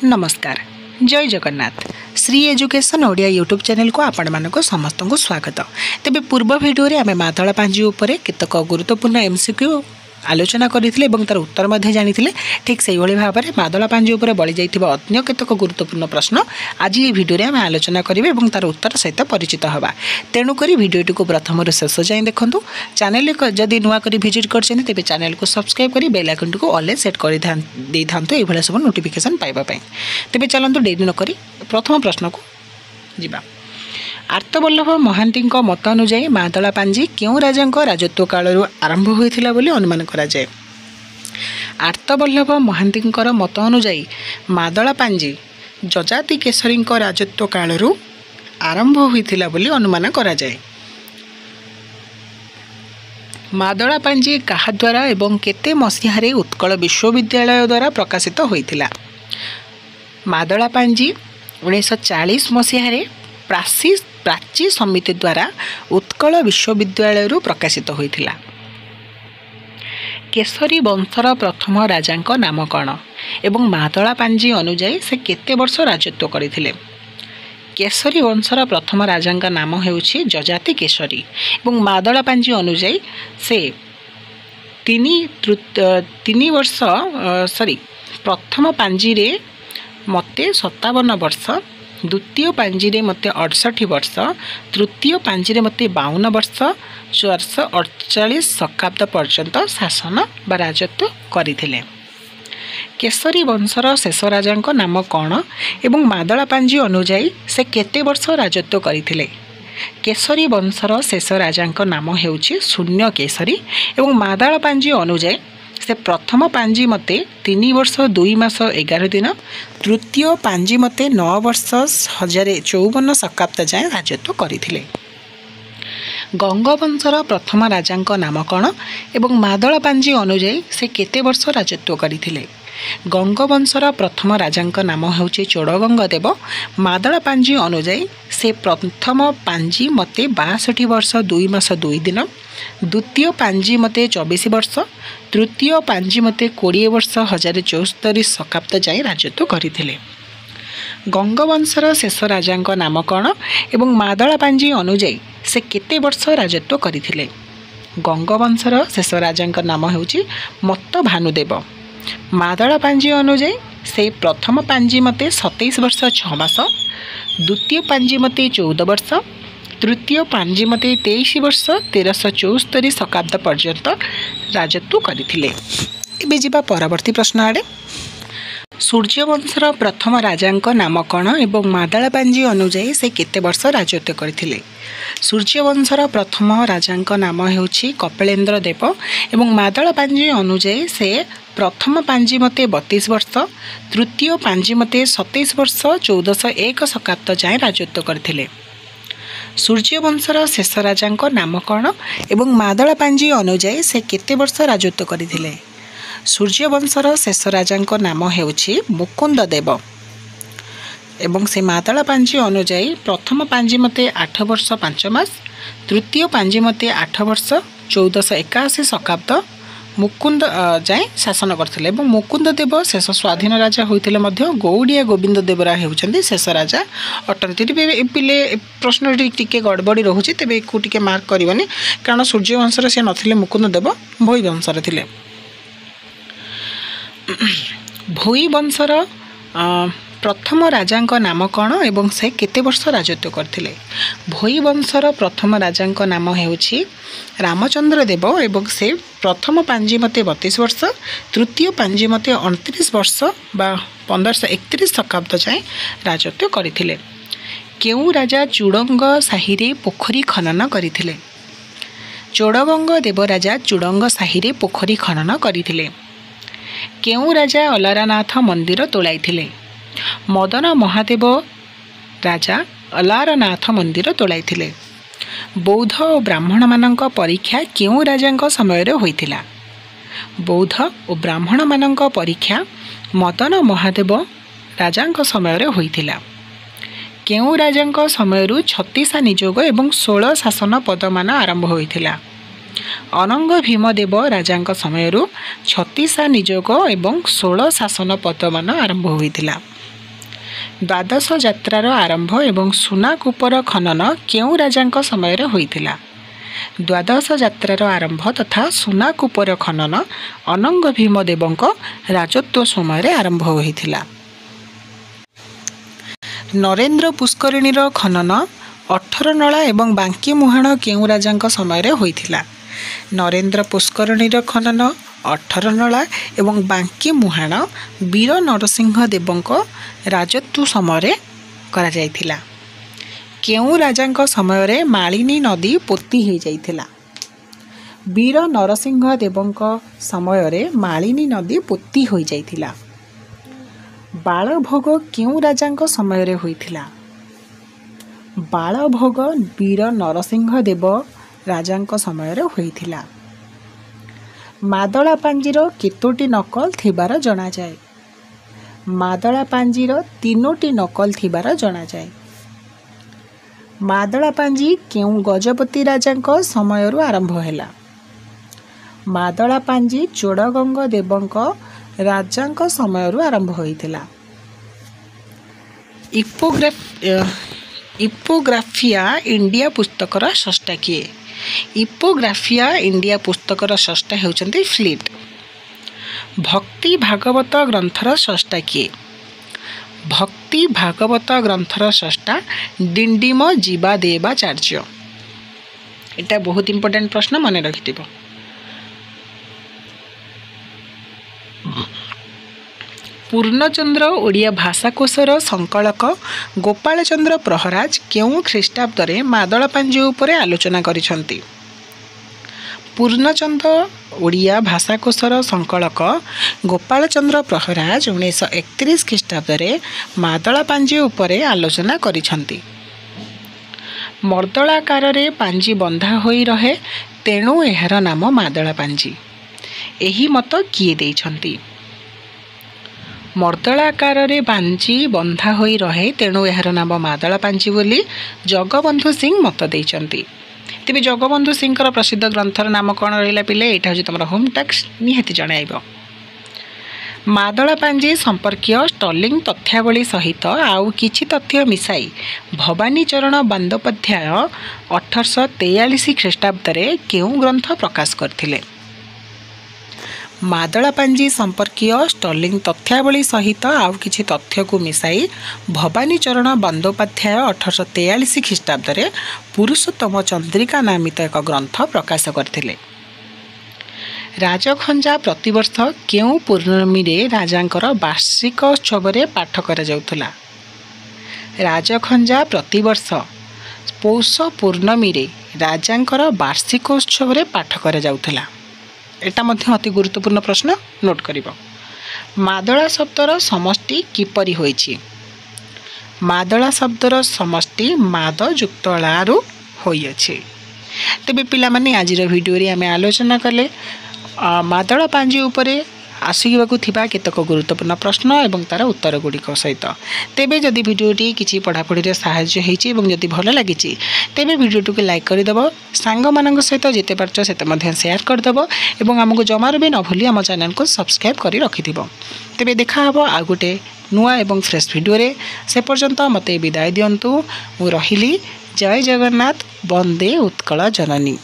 नमस्कार जय Jagannath Shri education Odia YouTube channel को आपण मानक समस्त को स्वागत। तेबे पूर्व वीडियो रे आमे मादला पांजी उपरे केतक गुरुत्वपूर्ण एमसीक्यू आलोचना करथिले एवं तार उत्तर मध्ये जानिथिले। ठीक सेही भली भाबरे मादला पांजी उपरे बळी जाइथिबा अन्य केतक गुरुत्वपूर्ण प्रश्न आज ये वीडियो रे आमे आलोचना करिवे एवं तार उत्तर सहित परिचित हबा। तेणु करी वीडियोटी को प्रथम रु शेष जाय देखंतु। चैनल को जदि नुवा करी विजिट करछन तेबे चैनल को सब्सक्राइब करी बेल आइकन को ऑल सेट करि दे थांतो ए भले सब नोटिफिकेशन पाइबा पई। तेबे चलंतु देरी न करी प्रथम प्रश्न को जिबा। आर्तवल्लभ महांती मत अनुजाई मादला पांजी क्यों राजा राजत्व काल आरंभ होता बोली अनुमान करा जाए। आर्तवल्लभ महांती मत अनुजाई मादला पांजी जजाति केशरी राजत्व काल आरंभ होता बोली अनुमान करा जाए। मादला पांजी कहा द्वारा एवं केते मसीहारे उत्कल विश्वविद्यालय द्वारा प्रकाशित होता। मादला पांजी 1940 मसीहारे प्राची समिति द्वारा उत्कल विश्वविद्यालय प्रकाशित होता। केशरी वंशर प्रथम राजा नाम कौन एवं मादला पांजी अनुजाई से केते वर्ष राजत्व करथिले। केशरी वंशर प्रथम राजा नाम हेउछि जजाति केशरी एवं मादला पांजी अनुजाई से तीन वर्ष प्रथम पांजी रे मते 57 वर्ष, द्वितीय पांजी रे मते 68 वर्ष, तृतीय पांजी रे मते 52 वर्ष 448 शताब्द पर्यंत शासन बा राजत्व करथिले। केशरी वंशर शेष राजा नाम कौन एवं मादला पांजी अनुजाई से केते वर्ष राजत्व करथिले। केशरी वंशर शेष राजा नाम हेउछि शून्य केशरी एवं मादला पांजी अनुजाई से प्रथम पांजी मते 3 वर्ष 2 मास 11 दिन, तृतीय पांजी मते 9 वर्ष 1054 शताब्द जाए राजत्व करथिले। गंगवंशर प्रथम राजा नाम कौन एवं मादला पांजी अनुजाई से केते वर्ष राजत्व करथिले। गंगवंशर प्रथम राजा नाम हेउछि चोड़गंग देव। मादला पांजी अनुजाई से प्रथम पांजी मते 62 वर्ष 2 मास 2 दिन, द्वितीय पांजी मते 24 वर्ष, तृतीय पांजी मते 20 वर्ष 1074 शताब्द जाए राजत्व करथिले। गंगवंशर शेष राजा नाम कौन एवं मादला पांजी अनुजाई से केते वर्ष राजत्व करथिले। गंगवंशर शेष राजा नाम हेउछि मत्त भानुदेव। मादला पांजी अनुजाई से प्रथम पांजी मते 27 वर्ष 6 मास, द्वितीय पांजी मते 14 वर्ष, तृतीय पांजी मते 23 वर्ष 1374 शताब्द पर्यंत राजत्व करथिले। एबे जिबा परवर्ती प्रश्न आड़े। सूर्यवंशर प्रथम राजा नाम कौन एवं मादला पांजी अनुजाई से केते वर्ष राजत्व करथिले। सूर्यवंशर प्रथम राजा नाम हेउछि कपिलेन्द्र देव एवं मादला पांजी अनुजाई से प्रथम पांजी मते 32 वर्ष, तृतीय पांजी मते 27 वर्ष 1401 शताब्द जाए राजत्व करथिले। सूर्यवंशर शेष राजा नाम कौन एवं मादला पांजी अनुजाई से केते वर्ष राजत्व करथिले। सूर्यवंशर शेष राजा नाम हेउछि मुकुंद देव एवं से मादला पांजी अनुजाई प्रथम पांजी मते 8 वर्ष 5 मास, तृतीय पांजी मते 8 वर्ष 1481 शताब्द मुकुंद जाए शासन करथिले। एवं मुकुंद देव शेष स्वाधीन राजा होइतिले मध्य गौड़िया गोविंद देवरा हेउचंदी शेष राजा अटंती। पिले प्रश्न टिके गड़बड़ी रहुछि तेबे एको टिके मार्क करबनी कारण सूर्यवंशर से नथिले मुकुंद देव भोई वंशर थिले। भोई वंशर प्रथम राजा नाम कौन एवं से केते वर्ष राजत्व करथिले। भोई वंशर प्रथम राजा नाम हेउछि रामचंद्र देव एवं से प्रथम पांजी मते 32 वर्ष, तृतीय पांजी मते 29 वर्ष बा 1531 शताब्द जाए राजत्व करथिले। केउ राजा चुड़ंग साहिरे पोखरी खनन करथिले। चोड़गंग देव राजा चुड़ंग साहिरे पोखरी खनन करथिले। केउ राजा अलारनाथ मंदिर तोलाइथिले। मदन महादेव राजा अलारनाथ मंदिर तोलाइथिले। बौद्ध और ब्राह्मण मानक परीक्षा केउ राजा समय रे होइथिला। बौद्ध और ब्राह्मण मानक परीक्षा मदन महादेव राजा समय रे होइथिला। केउ राजा समय 36 निजोग एवं 16 शासन पदमान आरंभ होइथिला। अनंग भीमदेव राजा समय 36 निजोग एवं 16 शासन पदमान आरंभ होइथिला। द्वादश यात्रार आरंभ एवं सुनाकूपर खनन केउं राजांक समय होइथिला। द्वादश यात्रार आरंभ तथा सुनाकूपर खनन अनंग भीमदेवଙ୍କ राजत्व समय आरंभ होइथिला। नरेंद्र पुष्करिणीर खनन 18 नला एवं बांकी मुहाण केउं राजांक समय होइथिला। नरेंद्र पुष्करिणीर खनन 18 नला एवं बांकी मुहाण वीर नरसिंह देवଙ୍କ राजत्व समय करा जायथिला। केउं राजांक समय मालिनी नदी पोती हो जाइथिला। वीर नरसिंह देवଙ୍କ समय मालिनी नदी पोती हो जाइथिला। बालभोग केउं राजांक समय होइथिला। बालभोग वीर नरसिंह देव राजांक समय होइथिला। मादळा पांजीर केतोटी नकल थिबार जणा जाय। मादळा पांजीर 3टी नकल थिबार जणा जाय। मादळा पांजी केउं गजपति राजांक समय आरंभ हैला। मादळा पांजी चोड़गंग देवଙ୍କ राजांक समय आरंभ होइथिला। इपोग्राफिया इंडिया पुस्तकर स्रष्टा किए। इपोग्राफिया इंडिया पुस्तकर स्रष्टा हेउचंती फ्लिट। भक्ति भागवत ग्रंथर स्रष्टा किए। भक्ति भागवत ग्रंथर स्रष्टा डिंडिम जीवादेवाचार्य। एटा बहुत इंपोर्टेंट प्रश्न मन रखिथिबो। पूर्णचंद्र ओडिया भाषाकोशर संकलक गोपाल चंद्र प्रहराज केउं ख्रीष्टाब्दरे मादळा पांजी उपरे आलोचना करिसंती। पूर्णचंद्र ओडिया भाषाकोशर संकलक गोपाल चंद्र प्रहराज 1931 ख्रीष्टाब्दरे मादळा पांजी उपरे आलोचना करिसंती। मर्दळाकार पांजी बंधा होई रहे तेणु एहार नाम मादळा पांजी। एही मत किए देइछंती। मर्दळाकार पांजी बंधा होई रहे तेणु एहार नाम मादळा पांजी बोली जगबंधु सिंह मत देइछंती। तेबे जगबंधु सिंहर प्रसिद्ध ग्रंथर नाम कौन रहिला पिले एटा होची तमरा होम टैक्स निहाती जणाइबो। मादळा पांजी संपर्कीय स्टर्लिंग तथ्यावली सहित आउ किछि तथ्य मिसाई भवानी चरण बंदोपाध्याय 1843 ख्रीष्टाब्दरे केउं ग्रंथ प्रकाश करथिले। मादळा पांजी संपर्कीय स्टर्लिंग तथ्यावली सहित आउ किछि तथ्य को मिसाई भवानी चरण बंदोपाध्याय 1843 ख्रीष्टाब्दरे पुरुषोत्तम चंद्रिका नामित एक ग्रंथ प्रकाश करथिले। राजखंजा प्रतिवर्ष केउं पूर्णमी रे राजांकर वार्षिक उत्सव रे पाठ करा जाउथला। राजखंजा प्रतिवर्ष पौष पूर्णमी रे राजांकर वार्षिक उत्सव रे पाठ करा जाउथला। एटा मध्य अति गुरुत्वपूर्ण प्रश्न नोट करिबो। मादळा शब्दर समष्टि किपरि होइछि। मादळा शब्दर समष्टि माद युक्त ळारु होइछि। तेबे पिला माने आजिर वीडियो रे आमे आलोचना कले मादळा पांजी उपरे आसिबाकु थिबा केतक गुरुत्वपूर्ण प्रश्न एवं तार उत्तर गुड़िक सहित। तेबे जदि वीडियोटी किछि पढ़ापढ़ी रे सहाय्य हेछि एवं जदि भल लागिछि तेबे वीडियोटी को लाइक कर देबो। सांग मानक सहित जेते पारछ सेते मध्ये शेयर कर देबो एवं हमको जमार भी न भूली हम चैनल को सब्सक्राइब करी रखिथिबो। तेबे देखा हबो आ गुटे नुआ एवं फ्रेश वीडियो रे। से पर्यंत मते विदाय दियंतु। मु रहिली। जय जगन्नाथ। वंदे उत्कल जननी।